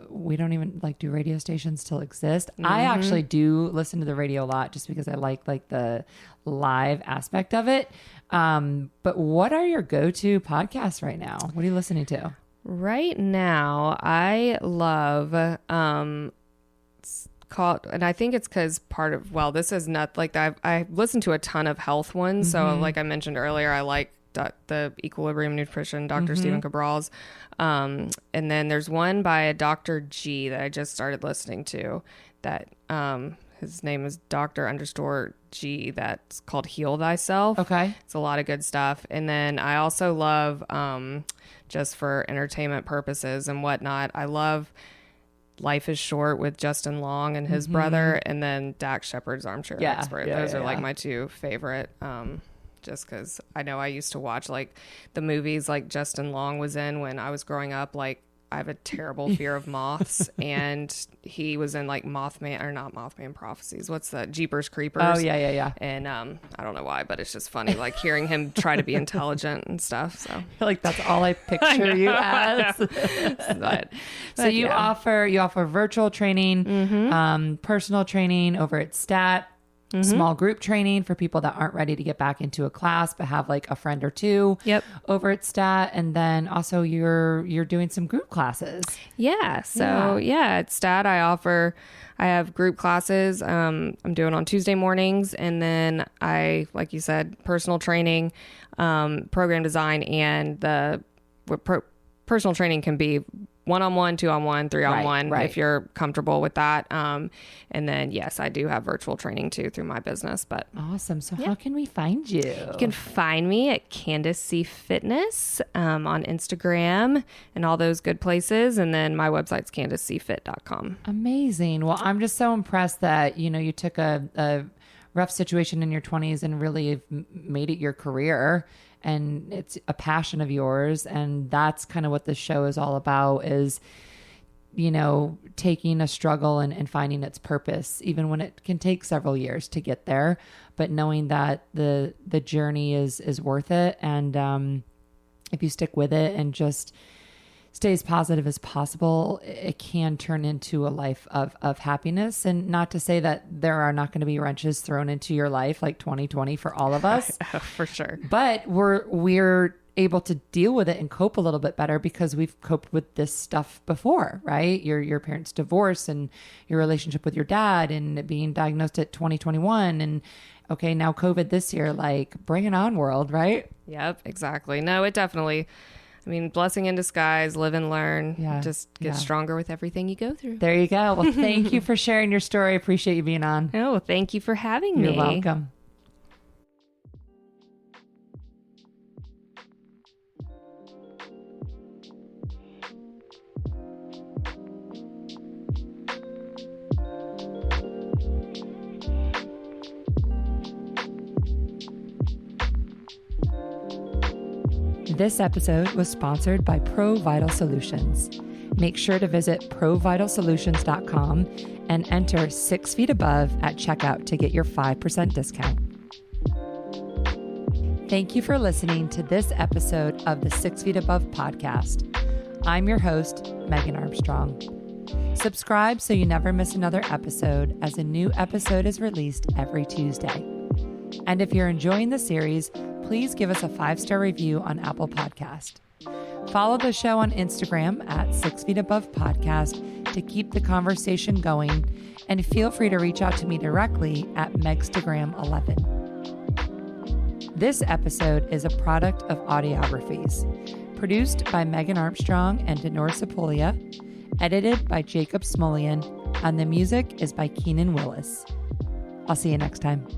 we don't even like do radio stations still exist. I actually do listen to the radio a lot just because I like the live aspect of it. But what are your go-to podcasts right now? What are you listening to? Right now, I love, and I think it's because this is not like I listen to a ton of health ones. So like I mentioned earlier, I like the Equilibrium Nutrition, Dr. Stephen Cabral's. And then there's one by a Dr. G that I just started listening to, that his name is Dr._G, that's called Heal Thyself. Okay. It's a lot of good stuff. And then I also love, just for entertainment purposes and whatnot, I love Life is Short with Justin Long and his brother, and then Dax Shepard's Armchair Expert. Those are like my two favorite, just because I know I used to watch like the movies like Justin Long was in when I was growing up. Like I have a terrible fear of moths, and he was in like Mothman Prophecies. What's that? Jeepers Creepers. Oh yeah. And I don't know why, but it's just funny like hearing him try to be intelligent and stuff. So I feel like that's all I picture you as. So you offer virtual training, personal training over at Stat. Small group training for people that aren't ready to get back into a class but have like a friend or two over at Stat. And then also you're doing some group classes. At Stat I have group classes I'm doing on Tuesday mornings, and then I, like you said, personal training, program design, and personal training can be 1-on-1, 2-on-1, 3-on-1, Right. if you're comfortable with that. And then, yes, I do have virtual training too through my business. But Awesome. So how can we find you? you can find me at Candice C Fitness on Instagram and all those good places. And then my website's CandiceCFit.com. Amazing. Well, I'm just so impressed that, you took a rough situation in your 20s and really have made it your career, and it's a passion of yours. And that's kind of what this show is all about, is, taking a struggle and finding its purpose, even when it can take several years to get there, but knowing that the journey is worth it. And if you stick with it and just stay as positive as possible, it can turn into a life of happiness. And not to say that there are not going to be wrenches thrown into your life like 2020 for all of us. For sure. But we're able to deal with it and cope a little bit better because we've coped with this stuff before, right? Your parents' divorce and your relationship with your dad and being diagnosed at 2021 and okay, now COVID this year, like bring it on, world, right? Yep, exactly. No, it definitely, blessing in disguise, live and learn. Yeah, Just get stronger with everything you go through. There you go. Well, thank you for sharing your story. I appreciate you being on. Oh, thank you for having me. You're welcome. This episode was sponsored by ProVital Solutions. Make sure to visit ProVitalSolutions.com and enter 6 feet above at checkout to get your 5% discount. Thank you for listening to this episode of the 6 Feet Above podcast. I'm your host, Megan Armstrong. Subscribe so you never miss another episode, as a new episode is released every Tuesday. And if you're enjoying the series, please give us a 5-star review on Apple Podcast. Follow the show on Instagram at 6 Feet Above Podcast to keep the conversation going, and feel free to reach out to me directly at Megstagram11. This episode is a product of Audiographies, produced by Megan Armstrong and Denora Sepolia, edited by Jacob Smolian, and the music is by Keenan Willis. I'll see you next time.